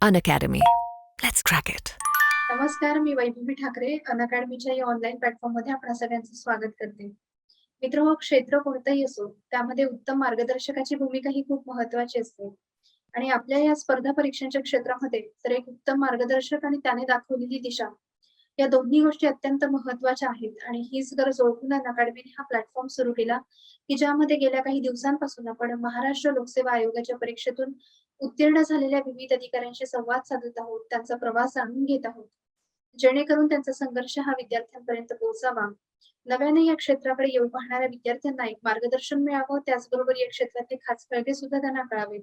Unacademy. Let's crack it. नमस्कार, मी वैभवी ठाकरे. अनअकॅडमीच्या या online प्लॅटफॉर्ममध्ये आपणा सगळ्यांचं स्वागत करते. मित्रांनो, क्षेत्र कोणतंही असो, त्यामध्ये उत्तम मार्गदर्शकाची भूमिका ही खूप महत्त्वाची असते. आणि आपल्या या स्पर्धा परीक्षांच्या क्षेत्रामध्ये तर एक उत्तम मार्गदर्शक आणि त्याने दाखवलेली दिशा, या दोन्ही गोष्टी अत्यंत महत्त्वाच्या आहेत. आणि हीच गरज ओळखून अनअकॅडमीने हा प्लॅटफॉर्म सुरू केला, की ज्यामध्ये गेल्या काही दिवसांपासून आपण महाराष्ट्र लोकसेवा आयोगाच्या परीक्षेतून उत्तीर्ण झालेल्या विविध अधिकाऱ्यांशी संवाद साधत आहोत, त्यांचा प्रवास जाणून घेत आहोत. जेणेकरून त्यांचा संघर्ष हा विद्यार्थ्यांपर्यंत पोहोचावा. नव्याने या क्षेत्राकडे येऊ पाहणाऱ्या विद्यार्थ्यांना एक मार्गदर्शन मिळावं, त्याचबरोबर या क्षेत्रातले खाचखळगे सुद्धा त्यांना कळावेत.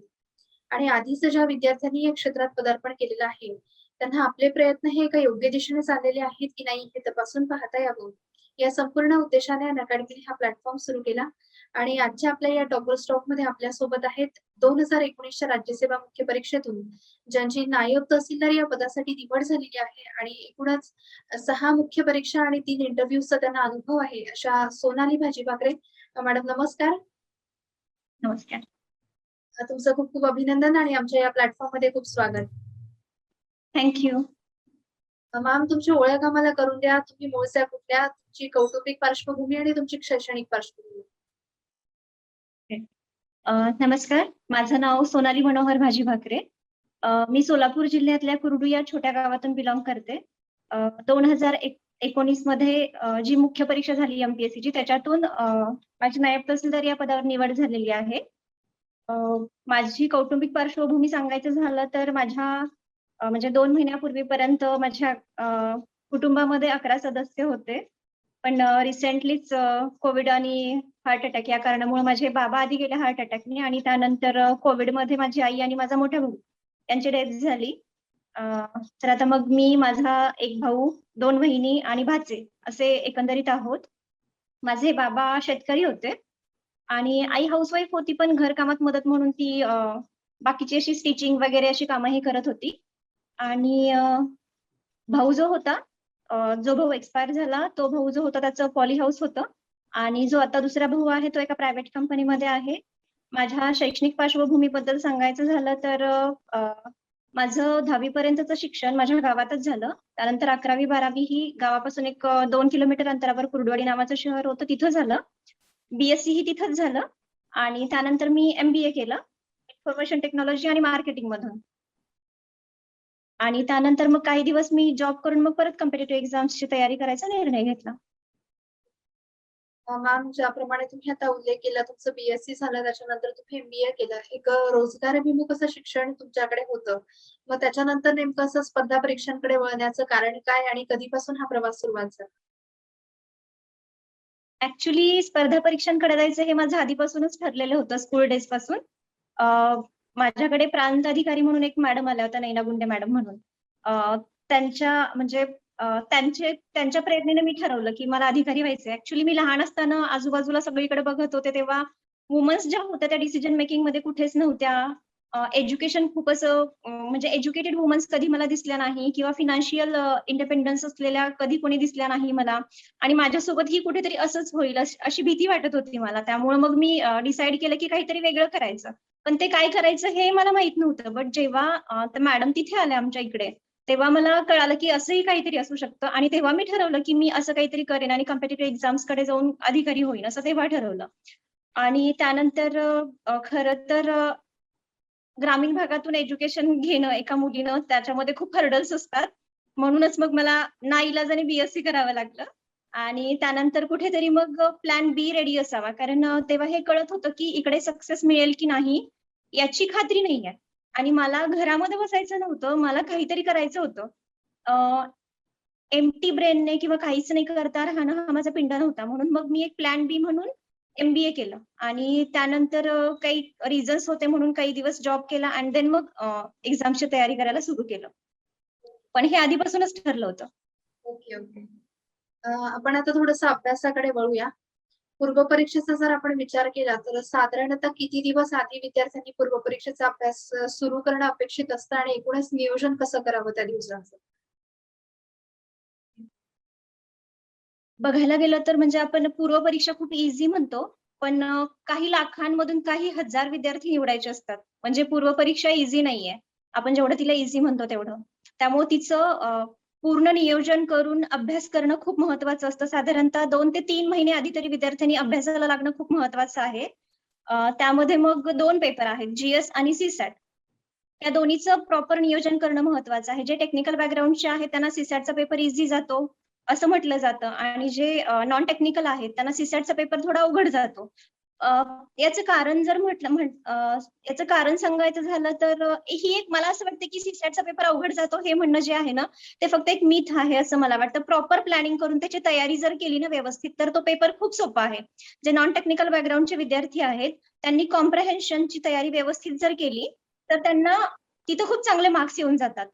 आणि आधीच ज्या विद्यार्थ्यांनी या क्षेत्रात पदार्पण केलेलं आहे, त्यांना आपले प्रयत्न हे एका योग्य दिशेने चाललेले आहेत की नाही हे तपासून पाहता यावं. या संपूर्ण उद्देशाने अनअकॅडमीने हा प्लॅटफॉर्म सुरू केला. आणि आजच्या आपल्या या टॉपर स्टॉकमध्ये आपल्यासोबत आहेत 2019च्या राज्यसेवा मुख्य परीक्षेतून ज्यांची नायब तहसीलदार या पदासाठी निवड झालेली आहे आणि एकूणच 6 मुख्य परीक्षा आणि 3 इंटरव्ह्यूचा त्यांना अनुभव आहे, अशा सोनाली भाजीपाकरे. मॅडम नमस्कार. नमस्कार. तुमचं खूप खूप अभिनंदन आणि आमच्या या प्लॅटफॉर्ममध्ये खूप स्वागत. थँक्यू. मॅम, तुमची ओळख आम्हाला करून द्या. तुम्ही मूळच्या कुठल्या, तुमची कौटुंबिक पार्श्वभूमी आणि तुमची शैक्षणिक पार्श्वभूमी. नमस्कार. माझं नाव सोनाली मनोहर भाजीभाकरे. मी सोलापूर जिल्ह्यातल्या कुर्डू या छोट्या गावातून बिलॉंग करते. 2019 मध्ये जी मुख्य परीक्षा झाली MPSCची त्याच्यातून माझी नायब तहसीलदार या पदावर निवड झालेली आहे. माझी कौटुंबिक पार्श्वभूमी सांगायचं झालं तर माझ्या म्हणजे 2 महिन्यापूर्वीपर्यंत माझ्या कुटुंबामध्ये 11 सदस्य होते. पण रिसेंटलीच कोविड आणि हार्ट अटॅक या कारणामुळे माझे बाबा आधी गेले हार्ट अटॅकने आणि त्यानंतर कोविडमध्ये माझी आई आणि माझा मोठा भाऊ यांची डेथ झाली. तर आता मग मी, माझा एक भाऊ, 2 बहिणी आणि भाचे असे एकंदरीत आहोत. माझे बाबा शेतकरी होते आणि आई हाऊसवाईफ होती, पण घरकामात मदत म्हणून ती बाकीची अशी स्टिचिंग वगैरे अशी कामंही करत होती. आणि भाऊ जो होता, जो भाऊ एक्सपायर झाला, तो भाऊ जो होता त्याचं पॉली हाऊस होतं आणि जो आता दुसरा भाऊ आहे तो एका प्रायव्हेट कंपनीमध्ये आहे. माझ्या शैक्षणिक पार्श्वभूमीबद्दल सांगायचं झालं तर माझं 10वी पर्यंतचं शिक्षण माझ्या गावातच झालं. त्यानंतर 11वी-12वी ही गावापासून एक 2 किलोमीटर अंतरावर कुर्डवाडी नावाचं शहर होतं, तिथं झालं. BSc ही तिथंच झालं आणि त्यानंतर मी MBA केलं इन्फॉर्मेशन टेक्नॉलॉजी आणि मार्केटिंग मधून. आणि त्यानंतर मग काही दिवस मी जॉब करून मग परत कॉम्पिटिटिव्ह एक्झाम्सची तयारी करायचा निर्णय घेतला. मॅम, ज्याप्रमाणे तुम्ही आता उल्लेख केला, तुमचं BSc झालं, त्याच्यानंतर तुम्ही MBA केलं. एक रोजगाराभिमुख असं शिक्षण तुमच्याकडे होतं. मग त्याच्यानंतर नेमकं असं स्पर्धा परीक्षांकडे वळण्याचं कारण काय आणि कधीपासून हा प्रवास सुरुवात झाला? ऍक्च्युली स्पर्धा परीक्षांकडे जायचं हे माझं आधीपासूनच ठरलेलं होतं स्कूल डेज पासून. माझ्याकडे प्रांत अधिकारी म्हणून एक मॅडम आल्या होत्या, नैना गुंडे मॅडम म्हणून. त्यांच्या म्हणजे त्यांच्या प्रेरणेने मी ठरवलं की मला अधिकारी व्हायचंय. ऍक्च्युली मी लहान असताना आजूबाजूला सगळीकडे बघत होते, तेव्हा वुमन्स ज्या होत्या त्या डिसिजन मेकिंग मध्ये कुठेच नव्हत्या. एज्युकेशन खूप असं म्हणजे एज्युकेटेड वुमन्स कधी मला दिसल्या नाही किंवा फिनान्शियल इंडिपेंडन्स असलेल्या कधी कोणी दिसल्या नाही मला. आणि माझ्यासोबत ही कुठेतरी असंच होईल अशी भीती वाटत होती मला. त्यामुळे मग मी डिसाईड केलं की काहीतरी वेगळं करायचं. पण ते काय करायचं हे मला माहित नव्हतं. बट जेव्हा मॅडम तिथे आल्या आमच्या इकडे, तेव्हा मला कळालं की असंही काहीतरी असू शकतं. आणि तेव्हा मी ठरवलं की मी असं काहीतरी करेन आणि कॉम्पिटिटिव्ह एक्झाम्स कडे जाऊन अधिकारी होईन, असं तेव्हा ठरवलं. आणि त्यानंतर खरं तर ग्रामीण भागातून एज्युकेशन घेणं एका मुलीनं, त्याच्यामध्ये खूप हर्डल्स असतात. म्हणूनच मग मला नाईलाजाने BSc करावं लागलं. आणि त्यानंतर कुठेतरी मग प्लॅन बी रेडी असावा, कारण तेव्हा हे कळत होतं की इकडे सक्सेस मिळेल की नाही याची खात्री नाहीये. आणि मला घरामध्ये बसायचं नव्हतं, मला काहीतरी करायचं होतं. एम्प्टी ब्रेनने किंवा काहीच नाही करता राहणं हा माझा पिंड नव्हता. म्हणून मग मी एक प्लॅन बी म्हणून MBA केलं आणि त्यानंतर काही रिझन्स होते म्हणून काही दिवस जॉब केला आणि देन मग एक्झामची तयारी करायला सुरू केलं. पण हे आधीपासूनच ठरलं होतं. Okay, okay. आपण आता थोडंसं अभ्यासाकडे वळूया. पूर्व परीक्षेचा जर आपण विचार केला तर साधारणतः किती दिवस आधी विद्यार्थ्यांनी पूर्व परीक्षेचा अभ्यास सुरू करणं अपेक्षित असतं आणि एकूणच नियोजन कसं करावं त्या दिवसांचं? बघायला गेलं तर म्हणजे आपण पूर्व परीक्षा खूप इझी म्हणतो, पण काही लाखांमधून काही हजार विद्यार्थी निवडायचे असतात. म्हणजे पूर्व परीक्षा इझी नाहीये. आपण जेवढं तिला इझी म्हणतो तेवढं. त्यामुळे तिचं पूर्ण नियोजन करून अभ्यास करणं खूप महत्वाचं असतं. साधारणतः 2 ते 3 महिने आधी तरी विद्यार्थ्यांनी अभ्यासाला लागणं खूप महत्वाचं आहे. त्यामध्ये मग 2 पेपर आहेत, जीएस आणि सीसॅट. या दोन्हीचं प्रॉपर नियोजन करणं महत्वाचं आहे. जे टेक्निकल बॅकग्राऊंडचे आहेत त्यांना सीसॅटचा पेपर इझी जातो असं म्हटलं जातं आणि जे नॉन टेक्निकल आहेत त्यांना सीसॅटचा पेपर थोडा अवघड जातो. याचं कारण जर याचं कारण सांगायचं झालं तर ही एक मला असं वाटतं की सीसॅटचा पेपर अवघड जातो हे म्हणणं जे आहे ना, ते फक्त एक मिथ आहे असं मला वाटतं. प्रॉपर प्लॅनिंग करून त्याची तयारी जर केली ना व्यवस्थित तर तो पेपर खूप सोपा आहे. जे नॉन टेक्निकल बॅकग्राऊंडचे विद्यार्थी आहेत त्यांनी कॉम्प्रेहेन्शनची तयारी व्यवस्थित जर केली तर त्यांना तिथं खूप चांगले मार्क्स येऊन जातात.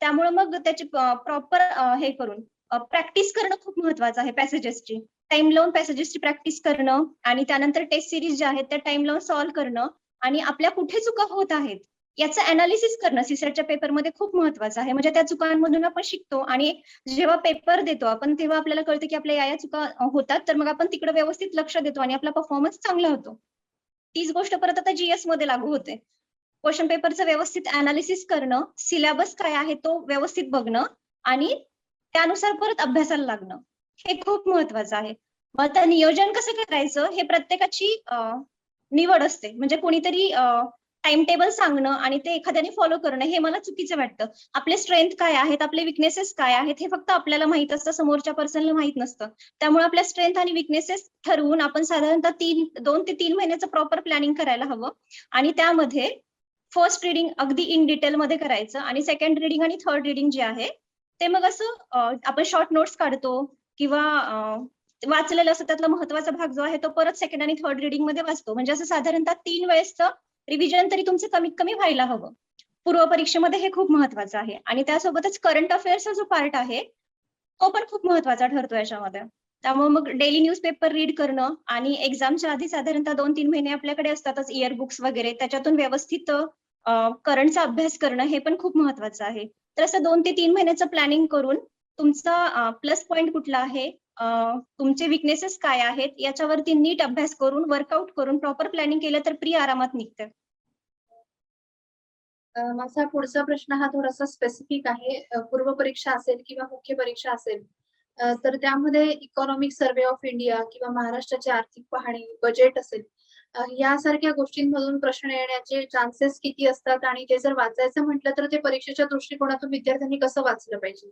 त्यामुळे मग त्याची प्रॉपर हे करून प्रॅक्टिस करणं खूप महत्वाचं आहे पॅसेजेसची. टाइम लावून पॅसेजेसची प्रॅक्टिस करणं आणि त्यानंतर टेस्ट सिरीज ज्या आहेत त्या टाइम लावून सॉल्व्ह करणं आणि आपल्या कुठे चुका होत आहेत याचं अनालिसिस करणं सीसॅटच्या पेपरमध्ये खूप महत्वाचं आहे. म्हणजे त्या चुकांमधून आपण शिकतो आणि जेव्हा पेपर देतो आपण तेव्हा आपल्याला कळतं की आपल्या या चुका होतात, तर मग आपण तिकडे व्यवस्थित लक्ष देतो आणि आपला परफॉर्मन्स चांगला होतो. तीच गोष्ट परत आता जीएस मध्ये लागू होते. क्वेश्चन पेपरचं व्यवस्थित अनालिसिस करणं, सिलेबस काय आहे तो व्यवस्थित बघणं आणि त्यानुसार परत अभ्यासाला लागणं हे खूप महत्वाचं आहे. मग आता नियोजन कसं करायचं हे प्रत्येकाची निवड असते. म्हणजे कोणीतरी टाइम टेबल सांगणं आणि ते एखाद्याने फॉलो करणं हे मला चुकीचं वाटतं. आपले स्ट्रेंथ काय आहेत, आपले विकनेसेस काय आहेत हे फक्त आपल्याला माहित असतं, समोरच्या पर्सनला माहित नसतं. त्यामुळे आपल्या स्ट्रेंथ आणि विकनेसेस ठरवून आपण साधारणतः 2 ते 3 महिन्याचं प्रॉपर प्लॅनिंग करायला हवं आणि त्यामध्ये फर्स्ट रीडिंग अगदी इन डिटेल मध्ये करायचं आणि सेकंड रीडिंग आणि थर्ड रीडिंग जे आहे ते मग असं आपण शॉर्ट नोट्स काढतो किंवा वाचलेलं असं त्यातला महत्वाचा भाग जो आहे तो परत सेकंड आणि थर्ड रीडिंग मध्ये वाचतो. म्हणजे असं साधारणतः 3 वेळेसचं रिव्हिजन तरी तुमचं कमीत कमी व्हायला हवं. पूर्व परीक्षेमध्ये हे खूप महत्वाचं आहे आणि त्यासोबतच करंट अफेअर्सचा जो पार्ट आहे तो पण खूप महत्वाचा ठरतो याच्यामध्ये. त्यामुळे मग डेली न्यूजपेपर रीड करणं आणि एक्झामच्या आधी साधारणतः 2-3 महिने आपल्याकडे असतातच इयर बुक्स वगैरे त्याच्यातून व्यवस्थित करंटचा अभ्यास करणं हे पण खूप महत्वाचं आहे. तर असं 2 ते 3 महिन्याचं प्लॅनिंग करून तुमचा प्लस पॉईंट कुठला आहे, तुमचे विकनेसेस काय आहेत याच्यावरती नीट अभ्यास करून वर्कआउट करून प्रॉपर प्लॅनिंग केलं तर प्री आरामात निघतं. माझा पुढचा प्रश्न हा थोडासा स्पेसिफिक आहे. पूर्व परीक्षा असेल किंवा मुख्य परीक्षा असेल, तर त्यामध्ये इकॉनॉमिक सर्व्हे ऑफ इंडिया किंवा महाराष्ट्राची आर्थिक पाहणी, बजेट असेल, यासारख्या गोष्टींमधून प्रश्न येण्याचे चान्सेस किती असतात आणि ते जर वाचायचं म्हटलं तर ते परीक्षेच्या दृष्टिकोनातून विद्यार्थ्यांनी कसं वाचलं पाहिजे?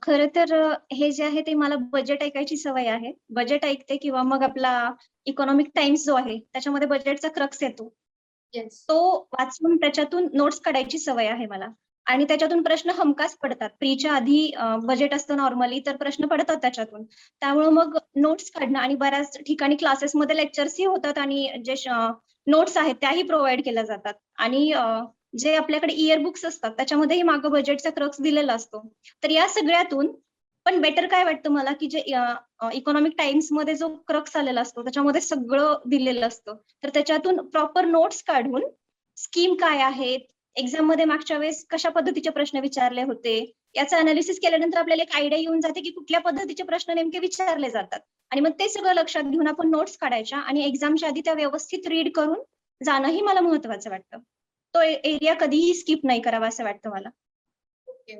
खरं तर हे जे आहे ते मला बजेट ऐकायची सवय आहे. बजेट ऐकते किंवा मग आपला इकॉनॉमिक टाइम्स जो आहे त्याच्यामध्ये बजेटचा क्रक्स येतो. येस. तो वाचून त्याच्यातून नोट्स काढायची सवय आहे मला आणि त्याच्यातून प्रश्न हमखास पडतात. प्रीच्या आधी बजेट असतं नॉर्मली तर प्रश्न पडतात त्याच्यातून. त्यामुळे मग नोट्स काढणं आणि बऱ्याच ठिकाणी क्लासेसमध्ये लेक्चर्सही होतात आणि जे नोट्स आहेत त्याही प्रोव्हाईड केल्या जातात आणि जे आपल्याकडे इयर बुक्स असतात त्याच्यामध्येही मागं बजेटचा क्रक्स दिलेला असतो. तर या सगळ्यातून पण बेटर काय वाटतं मला की जे इकॉनॉमिक टाइम्स मध्ये जो क्रक्स आलेला असतो त्याच्यामध्ये सगळं दिलेलं असतं. तर त्याच्यातून प्रॉपर नोट्स काढून स्कीम काय आहेत, एक्झाम मध्ये मागच्या वेळेस कशा पद्धतीचे प्रश्न विचारले होते, याचं अनालिसिस केल्यानंतर आपल्याला एक आयडिया येऊन जाते की कुठल्या पद्धतीचे प्रश्न नेमके विचारले जातात आणि मग ते सगळं लक्षात घेऊन आपण नोट्स काढायच्या आणि एक्झामच्या आधी त्या व्यवस्थित रीड करून जाणंही मला महत्वाचं वाटतं. तो एरिया कधीही स्किप नाही करावा असं वाटतं मला. ओके.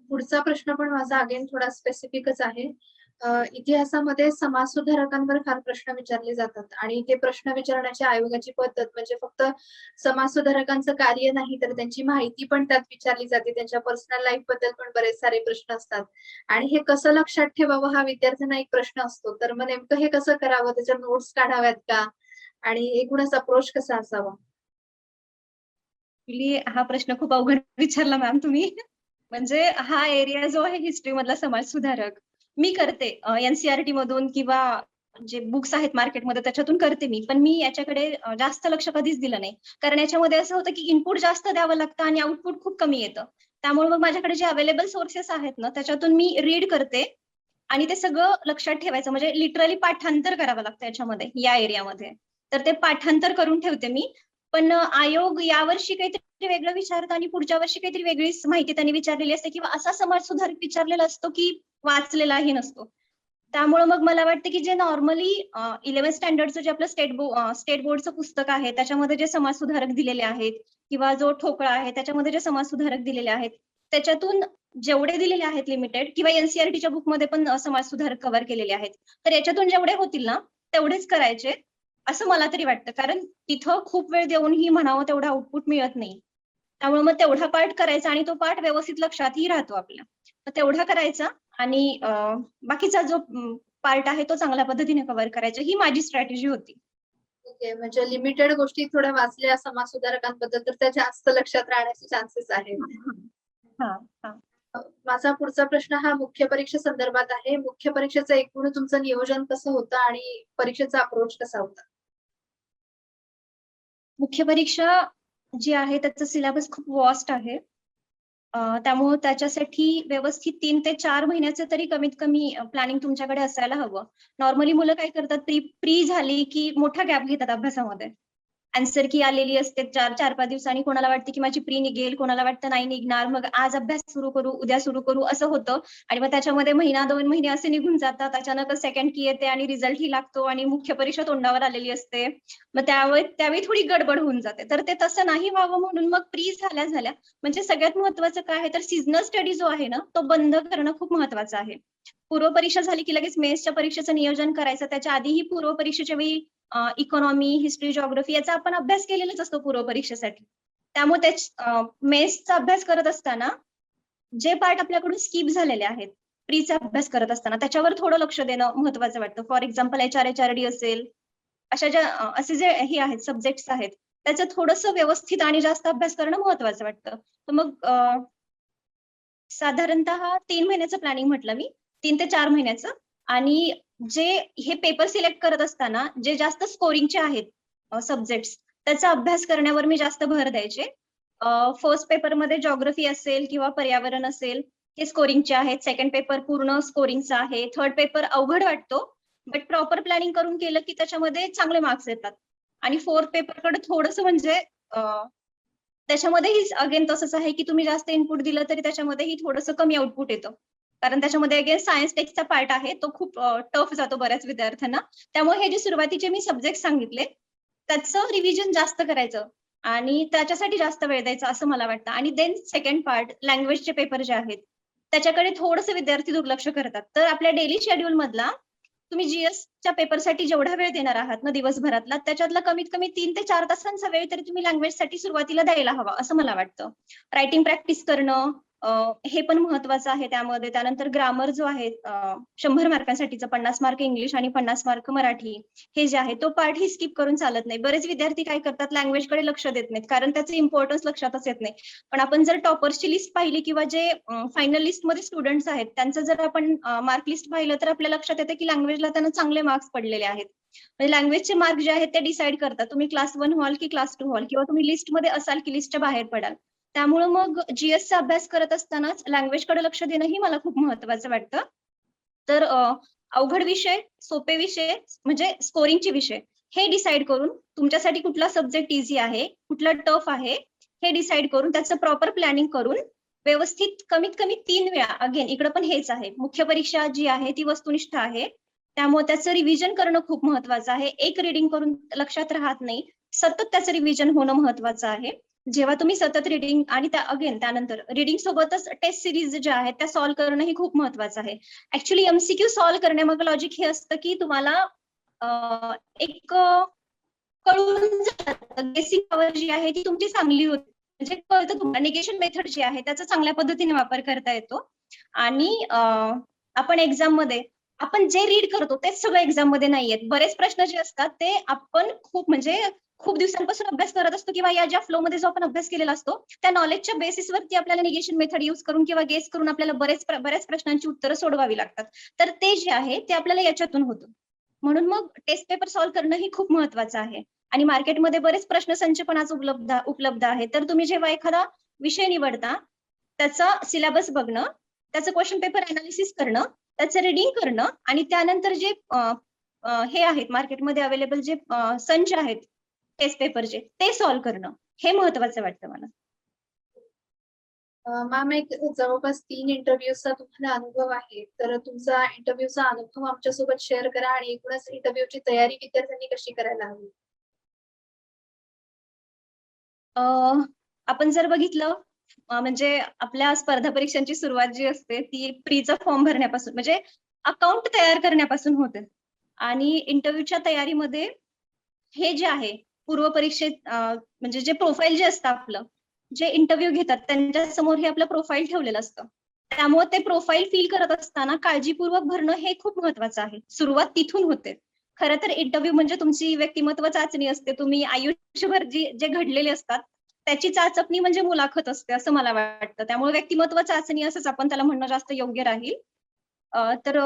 पुढचा प्रश्न पण माझा अगेन थोडा स्पेसिफिकच आहे. इतिहासामध्ये समाजसुधारकांवर फार प्रश्न विचारले जातात आणि ते प्रश्न विचारण्याच्या आयोगाची पद्धत म्हणजे फक्त समाजसुधारकांचं कार्य नाही, तर त्यांची माहिती पण त्यात विचारली जाते. त्यांच्या पर्सनल लाईफ बद्दल पण बरेच सारे प्रश्न असतात आणि हे कसं लक्षात ठेवावं हा विद्यार्थ्यांना एक प्रश्न असतो. तर मग नेमकं हे कसं करावं? त्याच्या नोट्स काढाव्यात का? आणि एकूणच अप्रोच कसा असावा? ऍक्च्युली हा प्रश्न खूप अवघड विचारला मॅम तुम्ही. म्हणजे हा एरिया जो आहे हिस्ट्री मधला समाज सुधारक मी करते एनसीईआरटी मधून किंवा जे बुक्स आहेत मार्केटमध्ये त्याच्यातून करते मी, पण मी याच्याकडे जास्त लक्ष कधीच दिलं नाही. कारण याच्यामध्ये असं होतं की इनपुट जास्त द्यावं लागतं आणि आउटपुट खूप कमी येतं. त्यामुळे मग माझ्याकडे जे अवेलेबल सोर्सेस आहेत ना त्याच्यातून मी रीड करते आणि ते सगळं लक्षात ठेवायचं म्हणजे लिटरली पाठांतर करावं लागतं याच्यामध्ये या एरियामध्ये. तर ते पाठांतर करून ठेवते मी. पण आयोग यावर्षी काहीतरी वेगळं विचारतं आणि पुढच्या वर्षी काहीतरी वेगळीच माहिती त्यांनी विचारलेली असते किंवा असा समाज सुधारक विचारलेला असतो की वाचलेलाही नसतो. त्यामुळे मग मला वाटतं की जे नॉर्मली 11th स्टँडर्डचं जे आपलं स्टेट बोर्डचं पुस्तक आहे त्याच्यामध्ये जे समाज सुधारक दिलेले आहेत किंवा जो ठोकळा आहे त्याच्यामध्ये जे समाज सुधारक दिलेले आहेत त्याच्यातून जेवढे दिलेले आहेत लिमिटेड किंवा एनसीईआरटीच्या बुकमध्ये पण समाज सुधारक कव्हर केलेले आहेत. तर याच्यातून जेवढे होतील ना तेवढेच करायचे असं मला तरी वाटतं. कारण तिथं खूप वेळ देऊनही म्हणावं तेवढा आउटपुट मिळत नाही. त्यामुळे मग तेवढा पार्ट करायचा आणि तो पार्ट व्यवस्थित लक्षातही राहतो आपल्या. तर तेवढा करायचा आणि बाकीचा जो पार्ट आहे तो चांगल्या पद्धतीने कव्हर करायचा ही माझी स्ट्रॅटेजी होती. ओके. म्हणजे लिमिटेड गोष्टी थोड्या वाचल्या समाजसुधारकांबद्दल तर त्या जास्त लक्षात राहण्याचे चान्सेस आहेत. हा हा. माझा पुढचा प्रश्न हा मुख्य परीक्षे संदर्भात आहे. मुख्य परीक्षेचं एकूण तुमचं नियोजन कसं होतं आणि परीक्षेचा अप्रोच कसा होता? मुख्य परीक्षा जी आहे त्याचं सिलेबस खूप वॉस्ट आहे. त्यामुळे त्याच्यासाठी व्यवस्थित 3 ते 4 महिन्याचं तरी कमीत कमी प्लॅनिंग तुमच्याकडे असायला हवं. नॉर्मली मुलं काय करतात प्री झाली की मोठा गॅप घेतात अभ्यासामध्ये. आन्सर की आलेली असते 4-5 दिवसांनी. कोणाला वाटते की माझी प्री निघेल, कोणाला वाटतं नाही निघणार. मग आज अभ्यास सुरू करू, उद्या सुरू करू असं होतं आणि मग त्याच्यामध्ये महिना 2 महिने असे निघून जातात. अचानकच सेकंड की येते आणि रिझल्टही लागतो आणि मुख्य परीक्षा तोंडावर आलेली असते. मग त्यावेळी थोडी गडबड होऊन जाते. तर ते तसं नाही व्हावं म्हणून मग प्री झाल्या म्हणजे सगळ्यात महत्त्वाचं काय आहे तर सीझनल स्टडी जो आहे ना तो बंद करणं खूप महत्त्वाचं आहे. पूर्व परीक्षा झाली की लगेच मेन्सच्या परीक्षेचं नियोजन करायचं. त्याच्या आधीही पूर्व परीक्षेच्या वेळी इकॉनॉमी, हिस्ट्री, जिओग्राफी याचा आपण अभ्यास केलेलाच असतो पूर्व परीक्षेसाठी. त्यामुळे मेन्सचा अभ्यास करत असताना जे पार्ट आपल्याकडून स्किप झालेले आहेत, प्रीचा अभ्यास करत असताना त्याच्यावर थोडं लक्ष देणं महत्त्वाचं वाटतं. फॉर एक्झाम्पल HRD असेल, अशा ज्या असे जे हे आहेत सब्जेक्ट्स आहेत, त्याचं थोडंसं व्यवस्थित आणि जास्त अभ्यास करणं महत्त्वाचं वाटतं. तर मग साधारणतः 3 महिन्याचं प्लॅनिंग म्हटलं मी, 3 ते 4 महिन्याचं आणि जे हे पेपर सिलेक्ट करत असताना जे जास्त स्कोरिंगचे आहेत सब्जेक्ट्स त्याचा अभ्यास करण्यावर मी जास्त भर द्यायचे. फर्स्ट पेपरमध्ये जिओग्राफी असेल किंवा पर्यावरण असेल, हे स्कोरिंगचे आहेत. सेकंड पेपर पूर्ण स्कोरिंगचा आहे. थर्ड पेपर अवघड वाटतो, बट प्रॉपर प्लॅनिंग करून केलं की त्याच्यामध्ये चांगले मार्क्स येतात. आणि फोर्थ पेपरकडे थोडंसं म्हणजे त्याच्यामध्येही अगेन तसंच आहे की तुम्ही जास्त इनपुट दिलं तरी त्याच्यामध्येही थोडंसं कमी आउटपुट येतं. कारण त्याच्यामध्ये अगेन सायन्स टेक्स्टचा पार्ट आहे तो खूप टफ जातो बऱ्याच विद्यार्थ्यांना. त्यामुळे हे जे सुरुवातीचे मी सब्जेक्ट सांगितले त्याचं रिव्हिजन जास्त करायचं आणि त्याच्यासाठी जास्त वेळ द्यायचा असं मला वाटतं. आणि देन सेकंड पार्ट लँग्वेजचे पेपर जे आहेत त्याच्याकडे थोडंसं विद्यार्थी दुर्लक्ष करतात. तर आपल्या डेली शेड्यूल मधला तुम्ही जीएसच्या पेपरसाठी जेवढा वेळ देणार आहात ना दिवसभरातला त्याच्यातला कमीत कमी 3 ते 4 तासांचा वेळ तरी तुम्ही लँग्वेजसाठी सुरुवातीला द्यायला हवा असं मला वाटतं. रायटिंग प्रॅक्टिस करणं हे पण महत्वाचं आहे त्यामध्ये. त्यानंतर ग्रामर जो आहे 100 मार्कांसाठीचं 50 मार्क इंग्लिश आणि 50 मार्क मराठी हे जे आहे तो पार्ट ही स्किप करून चालत नाही. बरेच विद्यार्थी काय करतात लँग्वेजकडे लक्ष देत नाहीत कारण त्याचं इम्पॉर्टन्स लक्षातच येत नाही. पण आपण जर टॉपर्सची लिस्ट पाहिली किंवा जे फायनल लिस्टमध्ये स्टुडंट्स आहेत त्यांचं जर आपण मार्क लिस्ट पाहिलं तर आपल्या लक्षात येतं की लँग्वेजला त्यांना चांगले मार्क्स पडलेले आहेत. म्हणजे लँग्वेजचे मार्क जे आहेत ते डिसाईड करतात तुम्ही क्लास 1 व्हाल की क्लास 2 व्हाल किंवा तुम्ही लिस्टमध्ये असाल की लिस्टच्या बाहेर पडाल. त्यामुळे मग जीएसचा अभ्यास करत असतानाच लँग्वेजकडे लक्ष देणंही मला खूप महत्त्वाचं वाटतं. तर अवघड विषय, सोपे विषय म्हणजे स्कोरिंगचे विषय हे डिसाईड करून तुमच्यासाठी कुठला सब्जेक्ट इझी आहे, कुठला टफ आहे हे डिसाईड करून त्याचं प्रॉपर प्लॅनिंग करून व्यवस्थित कमीत कमी 3 वेळा अगेन इकडे पण हेच आहे. मुख्य परीक्षा जी आहे ती वस्तुनिष्ठ आहे. त्यामुळे त्याचं रिव्हिजन करणं खूप महत्त्वाचं आहे. एक रीडिंग करून लक्षात राहत नाही. सतत त्याचं रिव्हिजन होणं महत्त्वाचं आहे. जेव्हा तुम्ही सतत रीडिंग आणि त्यानंतर रीडिंग सोबतच टेस्ट सिरीज ज्या आहेत त्या सॉल्व्ह करणं ही खूप महत्त्वाचं आहे. ऍक्च्युली एमसीक्यू सॉल्व्ह करण्यामागे लॉजिक हे असतं की तुम्हाला एक कळून जातं गेसिंग पॉवर जी आहे ती तुमची चांगली होते. म्हणजे कळतं तुम्हाला निगेशन मेथड जी आहे त्याचा चांगल्या पद्धतीने वापर करता येतो. आणि आपण एक्झाममध्ये आपण जे रीड करतो तेच सगळं एक्झाममध्ये नाहीयेत. बरेच प्रश्न जे असतात ते आपण खूप दिवसांपासून अभ्यास करत असतो किंवा या ज्या फ्लोमध्ये जो आपण अभ्यास केलेला असतो त्या नॉलेजच्या बेसिसवरती आपल्याला निगेशन मेथड यूज करून किंवा गेस करून आपल्याला बऱ्याच प्रश्नांची उत्तरं सोडवावी लागतात. तर ते जे आहे ते आपल्याला याच्यातून होतं. म्हणून मग टेस्ट पेपर सॉल्व्ह करणं ही खूप महत्त्वाचं आहे. आणि मार्केटमध्ये बरेच प्रश्नसंच पण आज उपलब्ध आहे. तर तुम्ही जेव्हा एखादा विषय निवडता त्याचा सिलेबस बघणं, त्याचं क्वेश्चन पेपर अनालिसिस करणं, त्याचं रीडिंग करणं आणि त्यानंतर जे हे आहेत मार्केटमध्ये अवेलेबल जे संच आहेत टेस्ट पेपरचे ते सॉल्व्ह करणं हे महत्त्वाचं वाटतं मला. मॅम एक जवळपास 3 इंटरव्ह्यूचा तुम्हाला अनुभव आहे. तर तुमचा इंटरव्ह्यूचा अनुभव आमच्यासोबत शेअर करा आणि एकूणच इंटरव्ह्यूची तयारी विद्यार्थ्यांनी कशी करायला हवी? अ, आपण जर बघितलं म्हणजे आपल्या स्पर्धा परीक्षांची सुरुवात जी असते ती प्रीचा फॉर्म भरण्यापासून म्हणजे अकाउंट तयार करण्यापासून होते आणि इंटरव्ह्यूच्या तयारीमध्ये हे जे आहे पूर्व परीक्षेत म्हणजे जे प्रोफाईल जे असतं आपलं, जे इंटरव्ह्यू घेतात त्यांच्या समोर हे आपलं प्रोफाईल ठेवलेलं असतं. त्यामुळे ते प्रोफाईल फिल करत असताना काळजीपूर्वक भरणं हे खूप महत्वाचं आहे. सुरुवात तिथून होते. खरं तर इंटरव्ह्यू म्हणजे तुमची व्यक्तिमत्व चाचणी असते. तुम्ही आयुष्यभर जे घडलेले असतात, त्याची चाचपणी म्हणजे मुलाखत असते असं मला वाटतं. त्यामुळे व्यक्तिमत्व चाचणी असंच आपण त्याला म्हणणं जास्त योग्य राहील. तर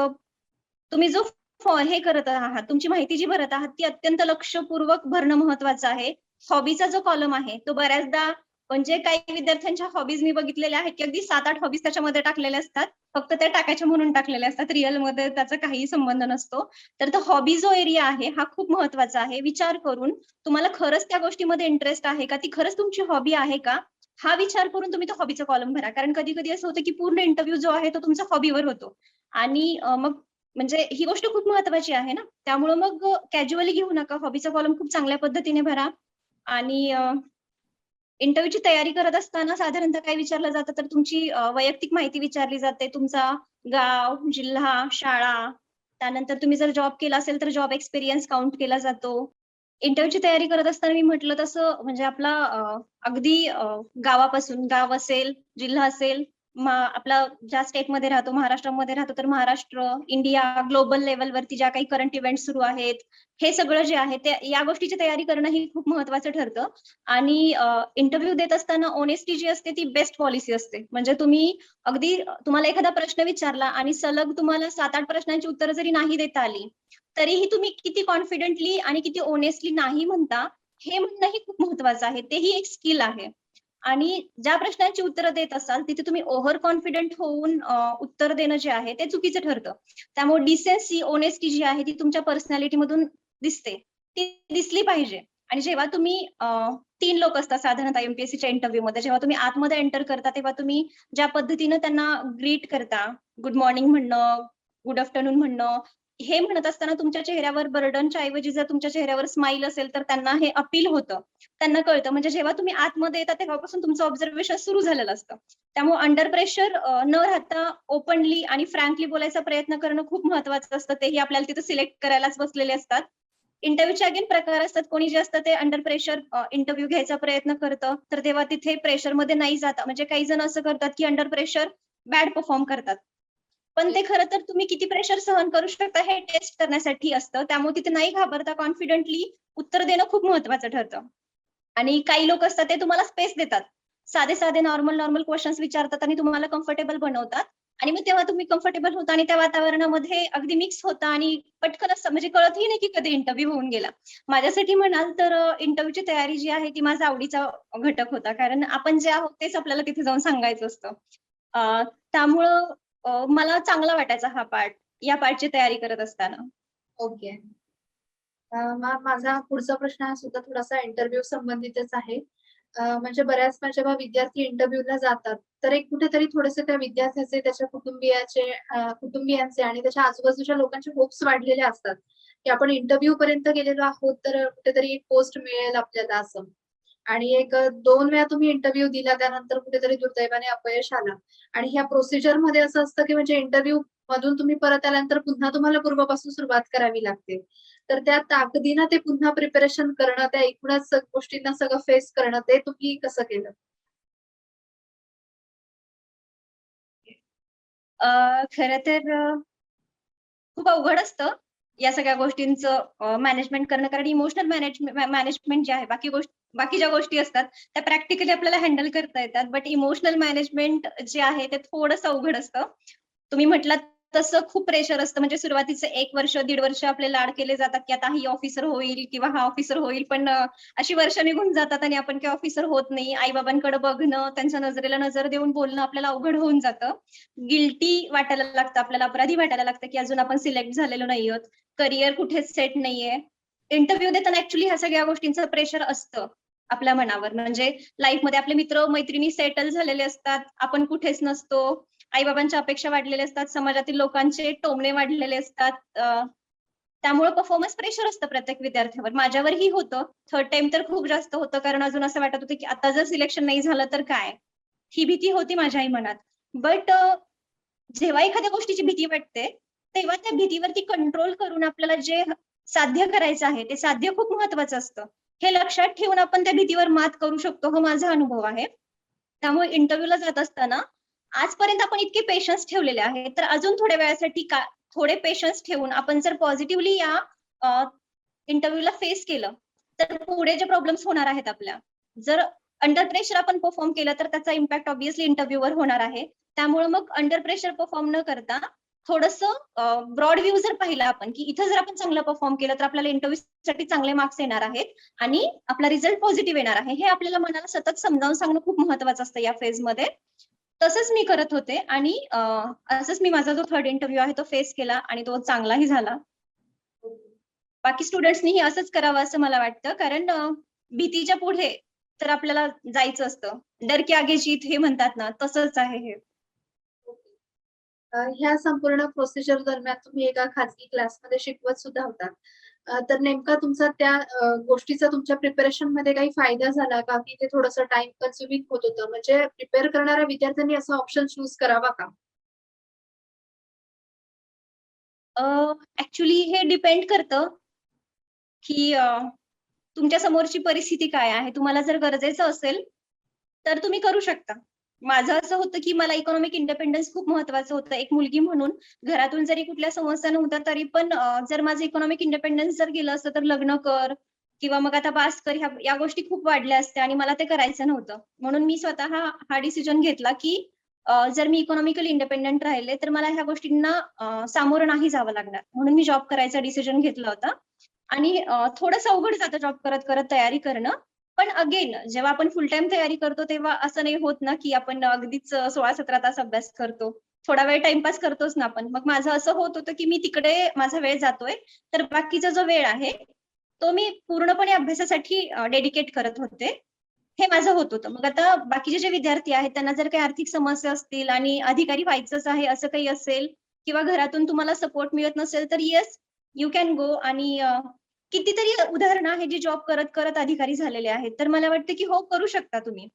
तुम्ही जो हे करत आहात, तुमची माहिती जी भरत आहात, ती अत्यंत लक्षपूर्वक भरणं महत्वाचं आहे. हॉबीचा जो कॉलम आहे, तो बऱ्याचदा म्हणजे काही विद्यार्थ्यांच्या हॉबीज मी बघितलेल्या आहेत, की अगदी 7-8 हॉबीज त्याच्यामध्ये टाकलेल्या असतात. फक्त त्या टाकायच्या म्हणून टाकलेल्या असतात. रिअलमध्ये त्याचा काहीही संबंध नसतो. तर तो हॉबी जो एरिया आहे, हा खूप महत्वाचा आहे. विचार करून तुम्हाला खरंच त्या गोष्टीमध्ये इंटरेस्ट आहे का? ती खरंच तुमची हॉबी आहे का? हा विचार करून तुम्ही तो हॉबीचा कॉलम भरा. कारण कधी-कधी असं होतं, की पूर्ण इंटरव्ह्यू जो आहे, तो तुमचा हॉबीवर होतो आणि मग म्हणजे ही गोष्ट खूप महत्वाची आहे ना. त्यामुळं मग कॅज्युअली घेऊ नका. हॉबीचा कॉलम खूप चांगल्या पद्धतीने भरा आणि इंटरव्ह्यूची तयारी करत असताना साधारणतः काय विचारलं जातं, तर तुमची वैयक्तिक माहिती विचारली जाते. तुमचा गाव, जिल्हा, शाळा, त्यानंतर तुम्ही जर जॉब केला असेल, तर जॉब एक्सपिरियन्स काउंट केला जातो. इंटरव्ह्यूची तयारी करत असताना मी म्हटलं तसं म्हणजे आपला अगदी गावापासून गाव असेल, जिल्हा असेल, आपला ज्या स्टेटमध्ये राहतो, महाराष्ट्रामध्ये राहतो, तर महाराष्ट्र, इंडिया, ग्लोबल लेव्हलवरती ज्या काही करंट इव्हेंट्स सुरू आहेत, हे सगळं जे आहे ते या गोष्टीची तयारी करणं ही खूप महत्वाचं ठरतं. आणि इंटरव्ह्यू देत असताना ऑनेस्टी जी असते ती बेस्ट पॉलिसी असते. म्हणजे तुम्ही अगदी तुम्हाला एखादा प्रश्न विचारला आणि सलग तुम्हाला 7-8 प्रश्नांची उत्तरं जरी नाही देता आली, तरीही तुम्ही किती कॉन्फिडेंटली आणि किती ऑनेस्टली नाही म्हणता, हे म्हणणंही खूप महत्वाचं आहे. तेही एक स्किल आहे. आणि ज्या प्रश्नांची उत्तरं देत असाल, तिथे तुम्ही ओव्हर कॉन्फिडंट होऊन उत्तर देणं जे आहे ते चुकीचं ठरतं. त्यामुळे डिसेन्सी, ऑनेस्टी जी आहे ती तुमच्या पर्सनॅलिटीमधून दिसते. ती दिसली पाहिजे. आणि जेव्हा तुम्ही 3 लोक असतात साधारणतः एम-पी-एस-सीच्या इंटरव्ह्यूमध्ये. जेव्हा तुम्ही आतमध्ये एंटर करता, तेव्हा तुम्ही ज्या पद्धतीनं त्यांना ग्रीट करता, गुड मॉर्निंग म्हणणं, गुड आफ्टरनून म्हणणं, हे म्हणत असताना तुमच्या चेहऱ्यावर बर्डनच्या ऐवजी जर तुमच्या चेहऱ्यावर स्माईल असेल, तर त्यांना हे अपील होतं. त्यांना कळतं. म्हणजे जेव्हा तुम्ही आतमध्ये येता तेव्हापासून तुमचं ऑब्झर्वेशन सुरू झालेलं असतं. त्यामुळे अंडर प्रेशर न राहता ओपनली आणि फ्रँकली बोलायचा प्रयत्न करणं खूप महत्वाचं असतं. तेही आपल्याला तिथं सिलेक्ट करायलाच बसलेले असतात. इंटरव्ह्यूचे अगेन प्रकार असतात. कोणी जे असतं ते अंडर प्रेशर इंटरव्ह्यू घ्यायचा प्रयत्न करतं. तर तेव्हा तिथे प्रेशरमध्ये नाही जाता म्हणजे काही जण असं करतात, की अंडर प्रेशर बॅड परफॉर्म करतात. पण ते खरं तर तुम्ही किती प्रेशर सहन करू शकता हे टेस्ट करण्यासाठी असतं. त्यामुळे तिथे नाही घाबरता कॉन्फिडेंटली उत्तर देणं खूप महत्वाचं ठरतं. आणि काही लोक असतात ते तुम्हाला स्पेस देतात. साधे-साधे, नॉर्मल क्वेशन्स विचारतात आणि तुम्हाला कम्फर्टेबल बनवतात. आणि मग तेव्हा तुम्ही कम्फर्टेबल होता आणि त्या वातावरणामध्ये अगदी मिक्स होता आणि पटकन असं म्हणजे कळतही नाही की कधी इंटरव्ह्यू होऊन गेला. माझ्यासाठी म्हणाल तर इंटरव्ह्यूची तयारी जी आहे ती माझा आवडीचा घटक होता. कारण आपण जे आहोत तेच आपल्याला तिथे जाऊन सांगायचं असतं. त्यामुळं मला चांगला वाटायचा हा पार्ट, या पार्टची तयारी करत असताना. ओके. मॅम माझा पुढचा प्रश्न हा सुद्धा थोडासा इंटरव्ह्यू संबंधितच आहे. म्हणजे बऱ्याच वेळा जेव्हा विद्यार्थी इंटरव्ह्यूला जातात, तर एक कुठेतरी थोडेसे त्या विद्यार्थ्याचे, त्याच्या कुटुंबियांचे आणि त्याच्या आजूबाजूच्या लोकांचे होप्स वाढलेले असतात, की आपण इंटरव्ह्यू पर्यंत गेलेलो आहोत, तर कुठेतरी एक पोस्ट मिळेल आपल्याला असं. आणि एक 2 वेळा तुम्ही इंटरव्ह्यू दिला, त्यानंतर कुठेतरी दुर्दैवाने अपयश आलं आणि ह्या प्रोसिजरमध्ये असं असतं, की म्हणजे इंटरव्ह्यू मधून तुम्ही परत आल्यानंतर पुन्हा तुम्हाला पूर्वापासून सुरुवात करावी लागते. तर त्या ताकदीनं ते पुन्हा प्रिपरेशन करणं, त्या एकूणच गोष्टींना सगळं फेस करणं, ते तुम्ही कसं केलं? खरं तर खूप अवघड असतं या सगळ्या गोष्टींचं मॅनेजमेंट करणं. कारण इमोशनल मॅनेजमेंट जे आहे, बाकी ज्या गोष्टी असतात, त्या प्रॅक्टिकली आपल्याला हँडल करता येतात. बट इमोशनल मॅनेजमेंट जे आहे, ते थोडंसं अवघड असतं. तुम्ही म्हटलात तसं खूप प्रेशर असतं. म्हणजे सुरुवातीचे 1 वर्ष, 1.5 वर्ष आपले लाड केले जातात, की आता ही ऑफिसर होईल किंवा हा ऑफिसर होईल. पण अशी वर्ष निघून जातात आणि आपण काही ऑफिसर होत नाही. आई-बाबांकडे बघणं, त्यांच्या नजरेला नजर देऊन बोलणं आपल्याला अवघड होऊन जातं. गिल्टी वाटायला लागतं आपल्याला, अपराधी वाटायला लागतं, की अजून आपण सिलेक्ट झालेलो नाही आहोत. करियर कुठेच सेट नाहीये. इंटरव्ह्यू देताना ह्या सगळ्या गोष्टींचं प्रेशर असतं. आपल्या मनावर. म्हणजे लाईफमध्ये आपले मित्र मैत्रिणी सेटल झालेले असतात, आपण कुठेच नसतो, आई-बाबांच्या अपेक्षा वाढलेल्या असतात, समाजातील लोकांचे टोमणे वाढलेले असतात. त्यामुळे परफॉर्मन्स प्रेशर असतं प्रत्येक विद्यार्थ्यावर. माझ्यावरही होतं. थर्ड टाइम तर खूप जास्त होतं, कारण अजून असं वाटत होतं की आता जर सिलेक्शन नाही झालं तर काय? ही भीती होती माझ्याही मनात. बट जेव्हा एखाद्या गोष्टीची भीती वाटते, तेव्हा त्या भीतीवरती कंट्रोल करून आपल्याला जे साध्य करायचं आहे, ते साध्य खूप महत्वाचं असतं. हे लक्षात ठेवून आपण त्या भीतीवर मात करू शकतो, हा माझा अनुभव आहे. त्यामुळे इंटरव्ह्यूला जात असताना आजपर्यंत आपण इतके पेशन्स ठेवलेले आहेत, तर अजून थोड्या वेळासाठी थोडे पेशन्स ठेवून आपण जर पॉझिटिव्हली या इंटरव्ह्यूला फेस केलं, तर पुढे जे प्रॉब्लेम्स होणार आहेत आपल्या, जर अंडर प्रेशर आपण परफॉर्म केलं, तर त्याचा इम्पॅक्ट ऑब्व्हियसली इंटरव्ह्यूवर होणार आहे. त्यामुळे मग अंडर प्रेशर परफॉर्म न करता थोडंसं ब्रॉड व्ह्यू जर पाहिला आपण, की इथं जर आपण चांगलं परफॉर्म केलं, तर आपल्याला इंटरव्ह्यूसाठी चांगले मार्क्स येणार आहेत आणि आपला रिझल्ट पॉझिटिव्ह येणार आहे. हे आपल्याला मनाला सतत समजावून सांगणं खूप महत्वाचं असतं या फेजमध्ये. तसंच मी करत होते आणि असंच मी माझा जो थर्ड इंटरव्ह्यू आहे तो फेस केला आणि तो चांगलाही झाला. बाकी स्टुडंट्सनीही असंच करावं असं मला वाटतं, कारण भीतीच्या पुढे तर आपल्याला जायचं असतं. डर के आगे जीत हे म्हणतात ना, तसंच आहे हे. ह्या संपूर्ण प्रोसिजर दरम्यान तुम्ही एका खाजगी क्लासमध्ये शिकवत सुद्धा होता. तर नेमका तुमचा त्या गोष्टीचा तुमच्या प्रिपरेशनमध्ये काही फायदा झाला का? की ते थोडंसं टाईम कन्झ्युमिंग होत होतं? म्हणजे प्रिपेअर करणाऱ्या विद्यार्थ्यांनी असा ऑप्शन चूज करावा का? ॲक्चुअली हे डिपेंड करतं, की तुमच्या समोरची परिस्थिती काय आहे. तुम्हाला जर गरजेचं असेल, तर तुम्ही करू शकता. माझं असं होतं, की मला इकॉनॉमिक इंडिपेंडन्स खूप महत्वाचं होतं. एक मुलगी म्हणून घरातून जरी कुठल्या समस्या नव्हत्या, तरी पण जर माझं इकॉनॉमिक इंडिपेंडन्स जर गेलं असतं, तर लग्न कर किंवा मग आता बास कर, ह्या या गोष्टी खूप वाढल्या असत्या आणि मला ते करायचं नव्हतं. म्हणून मी स्वतः हा डिसिजन घेतला, की जर मी इकॉनॉमिकली इंडिपेंडंट राहिले, तर मला ह्या गोष्टींना सामोरं नाही जावं लागणार. म्हणून मी जॉब करायचा डिसिजन घेतला होता. आणि थोडंसं अवघड जातं जॉब करत-करत तयारी करणं. पण अगेन जेव्हा आपण फुल टाईम तयारी करतो, तेव्हा असं नाही होत ना, की आपण अगदीच 16-17 तास अभ्यास करतो. थोडा वेळ टाईमपास करतोच ना आपण. मग माझं असं होत होतं, की मी तिकडे माझा वेळ जातोय, तर बाकीचा जो वेळ आहे, तो मी पूर्णपणे अभ्यासासाठी डेडिकेट करत होते. हे माझं होत होतं. मग आता बाकीचे जे विद्यार्थी आहेत, त्यांना जर काही आर्थिक समस्या असतील आणि अधिकारी व्हायचंच आहे असं काही असेल किंवा घरातून तुम्हाला सपोर्ट मिळत नसेल, तर येस यू कॅन गो आणि कितीतरी उदाहरणं आहेत जी जॉब करत-करत अधिकारी झालेले आहेत. तर मला वाटतं की हो, करू शकता तुम्ही.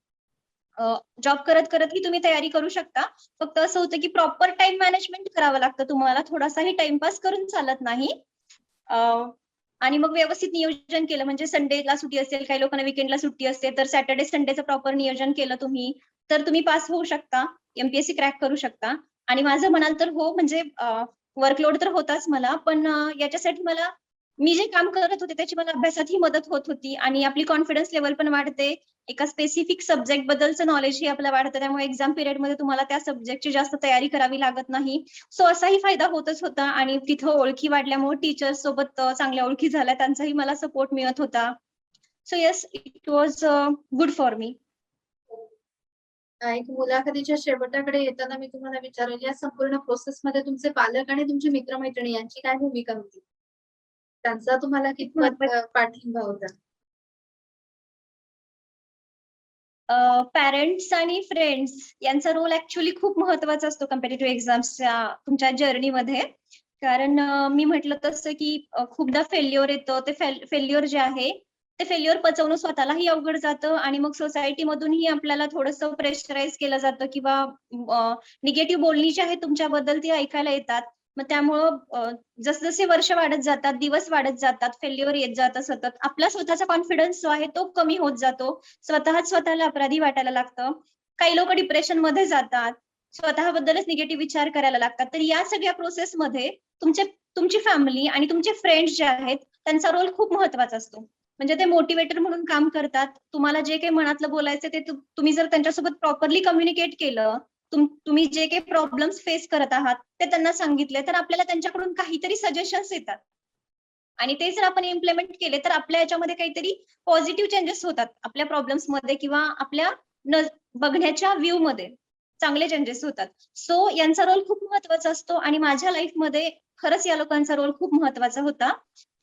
जॉब करत-करतही तुम्ही तयारी करू शकता. फक्त असं होतं की प्रॉपर टाईम मॅनेजमेंट करावं लागतं तुम्हाला. थोडासाही टाईमपास करून चालत नाही. अ, आणि मग व्यवस्थित नियोजन केलं म्हणजे संडेला सुट्टी असेल, काही लोकांना वीकेंडला सुट्टी असते, तर सॅटर्डे संडेचं प्रॉपर नियोजन केलं तुम्ही, तर तुम्ही पास होऊ शकता. एम-पी-एस-सी क्रॅक करू शकता. आणि माझं म्हणाल तर हो, म्हणजे वर्कलोड तर होताच मला, पण याच्यासाठी मला मी जे काम करत होते त्याची मला अभ्यासातही मदत होत होती आणि आपली कॉन्फिडन्स लेव्हल पण वाढते. एका स्पेसिफिक सब्जेक्ट बद्दलचं नॉलेजही आपलं वाढतं. त्यामुळे एक्झाम पिरियडमध्ये तुम्हाला त्या सब्जेक्टची जास्त तयारी करावी लागत नाही. सो असाही फायदा होतच होता आणि तिथं ओळखी वाढल्यामुळे टीचर्स सोबत चांगल्या ओळखी झाल्या. त्यांचाही मला सपोर्ट मिळत होता. So yes, it was good for me. एक मुलाखतीच्या शेवटाकडे येताना मी तुम्हाला विचारेल, या संपूर्ण प्रोसेसमध्ये तुमचे पालक आणि तुमचे मित्र-मैत्रिणी यांची काय भूमिका होती? त्यांचा तुम्हाला कितपत पाठिंबा होता? पॅरेंट्स आणि फ्रेंड्स यांचा रोल ऍक्च्युअली खूप महत्वाचा असतो कम्पेटिटिव्ह एक्झाम्सच्या तुमच्या जर्नीमध्ये. कारण मी म्हटलं तसं की खूपदा फेल्युअर येतं. ते फेल्युअर जे आहे, ते फेल्युअर पचवणं स्वतःलाही अवघड जातं आणि मग सोसायटीमधूनही आपल्याला थोडंसं प्रेशराईज केलं जातं किंवा निगेटिव्ह बोलणी जी आहे तुमच्याबद्दल ती ऐकायला येतात. मग त्यामुळं जसजसे वर्ष वाढत जातात, दिवस वाढत जातात, फेल्युअर येत जातं सतत. आपला स्वतःचा कॉन्फिडन्स जो आहे तो कमी होत जातो. स्वतःच स्वतःला अपराधी वाटायला लागतं. काही लोकं डिप्रेशनमध्ये जातात. स्वतःबद्दलच निगेटिव्ह विचार करायला लागतात. तर या सगळ्या प्रोसेसमध्ये तुमचे तुमची फॅमिली आणि तुमचे फ्रेंड्स जे आहेत, त्यांचा रोल खूप महत्वाचा असतो. म्हणजे ते मोटिव्हेटर म्हणून काम करतात. तुम्हाला जे काही मनातलं बोलायचं ते तुम्ही जर त्यांच्यासोबत प्रॉपरली कम्युनिकेट केलं, तुम्ही जे काही प्रॉब्लेम्स फेस करत आहात, ते त्यांना सांगितले, तर आपल्याला त्यांच्याकडून काहीतरी सजेशन्स येतात. आणि ते जर आपण इम्प्लिमेंट केले, तर आपल्या याच्यामध्ये काहीतरी पॉझिटिव्ह चेंजेस होतात आपल्या प्रॉब्लेम्समध्ये किंवा आपल्या न बघण्याच्या व्ह्यूमध्ये. चांगले चेंजेस होतात. सो यांचा रोल खूप महत्वाचा असतो आणि माझ्या लाईफमध्ये खरंच या लोकांचा रोल खूप महत्वाचा होता.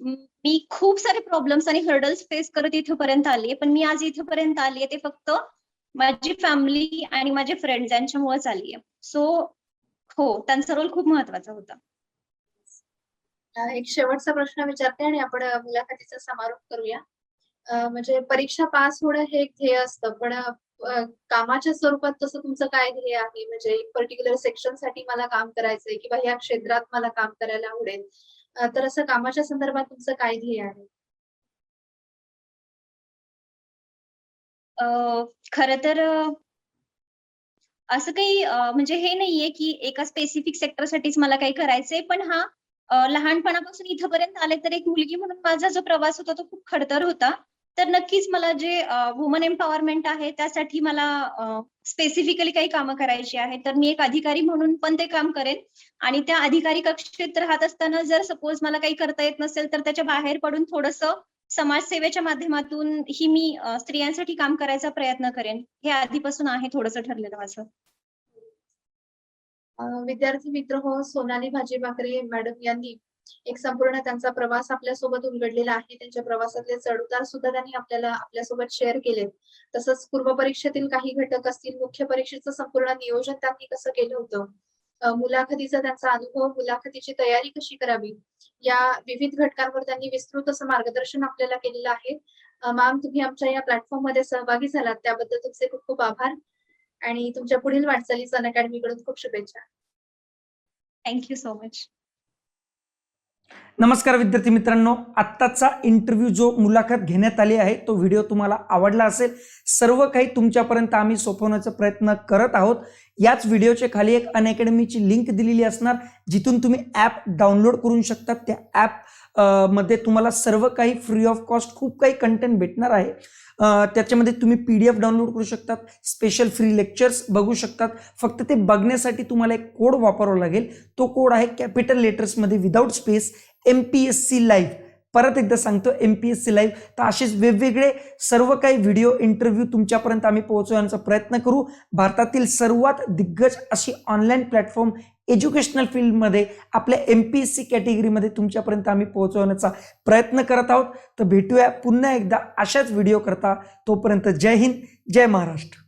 मी खूप सारे प्रॉब्लेम्स आणि हर्डल्स फेस करत इथपर्यंत आली, पण मी आज इथपर्यंत आली ते फक्त माझी फॅमिली आणि माझे फ्रेंड्स यांच्यामुळेच आली आहे. सो हो, त्यांचा रोल खूप महत्वाचा होता. एक शेवटचा प्रश्न विचारते आणि आपण मुलाखतीचा समारोप करूया. म्हणजे परीक्षा पास होणं हे एक ध्येय असतं, पण कामाच्या स्वरूपात तसं तुमचं काय ध्येय आहे? म्हणजे एक पर्टिक्युलर सेक्शनसाठी मला काम करायचंय किंवा ह्या क्षेत्रात मला काम करायला आवडेल. तर असं कामाच्या संदर्भात तुमचं काय ध्येय आहे? खरं तर असं काही म्हणजे हे नाहीये की एका स्पेसिफिक सेक्टरसाठीच मला काही करायचंय. पण लहानपणापासून इथपर्यंत आले तर एक मुलगी म्हणून माझा जो प्रवास होता तो खूप खडतर होता. तर नक्कीच मला जे वुमन एम्पॉवरमेंट आहे त्यासाठी मला स्पेसिफिकली काही कामं करायची आहेत. तर मी एक अधिकारी म्हणून पण ते काम करेन आणि त्या अधिकारी कक्षेत राहत असताना जर सपोज मला काही करता येत नसेल तर त्याच्या बाहेर पडून थोडंसं समाजसेवेच्या माध्यमातून ही मी स्त्रियांसाठी काम करायचा प्रयत्न करेन. हे आधीपासून आहे थोडंसं ठरलेलं माझं. विद्यार्थी मित्र हो, सोनाली भाजी-भाकरे मॅडम यांनी एक संपूर्ण त्यांचा प्रवास आपल्यासोबत उलगडलेला आहे. त्यांच्या प्रवासातले चढ-उतार सुद्धा त्यांनी आपल्यासोबत शेअर केलेत. तसंच पूर्वपरीक्षेतील काही घटक असतील, मुख्य परीक्षेचं संपूर्ण नियोजन त्यांनी कसं केलं होतं. मुलाखतीचा त्यांचा अनुभव, मुलाखतीची तयारी कशी करावी, या विविध घटकांवर त्यांनी विस्तृत असं मार्गदर्शन आपल्याला केलेलं आहे. मॅम, तुम्ही आमच्या या प्लॅटफॉर्ममध्ये सहभागी झालात त्याबद्दल तुमचे खूप खूप आभार आणि तुमच्या पुढील वाटचालीस अनअकॅडमीकडून खूप शुभेच्छा. Thank you so much. नमस्कार विद्यार्थी मित्रांनो, आत्ताचा इंटरव्ह्यू जो मुलाखत घेण्यात आली आहे तो व्हिडिओ तुम्हाला आवडला असेल. सर्व काही तुमच्यापर्यंत आम्ही सोपवण्याचा प्रयत्न करत आहोत. याच व्हिडिओच्या खाली एक अनअकॅडमीची लिंक दिलेली असणार, जिथून तुम्ही ॲप डाउनलोड करू शकता. त्या ॲप मध्ये तुम्हाला सर्व काही फ्री ऑफ कॉस्ट खूप काही कंटेंट भेटणार आहे. त्याच्यामध्ये तुम्ही PDF डाउनलोड करू शकतात, स्पेशल फ्री लेक्चर्स बघू शकतात. फक्त ते बघण्यासाठी तुम्हाला एक कोड वापरावा लागेल. तो कोड आहे कॅपिटल लेटर्समध्ये विदाउट स्पेस MPSC लाईव्ह. परत एकदा सांगतो, MPSC लाईव्ह. तर असेच वेगवेगळे सर्व काही व्हिडिओ इंटरव्ह्यू तुमच्यापर्यंत आम्ही पोहोचवण्याचा प्रयत्न करू. भारतातील सर्वात दिग्गज अशी ऑनलाईन प्लॅटफॉर्म एज्युकेशनल फील्डमध्ये आपल्या MPSC कॅटेगरीमध्ये तुमच्यापर्यंत आम्ही पोहोचवण्याचा प्रयत्न करत आहोत. तर भेटूया पुन्हा एकदा अशाच व्हिडिओ करता. तोपर्यंत जय हिंद, जय महाराष्ट्र.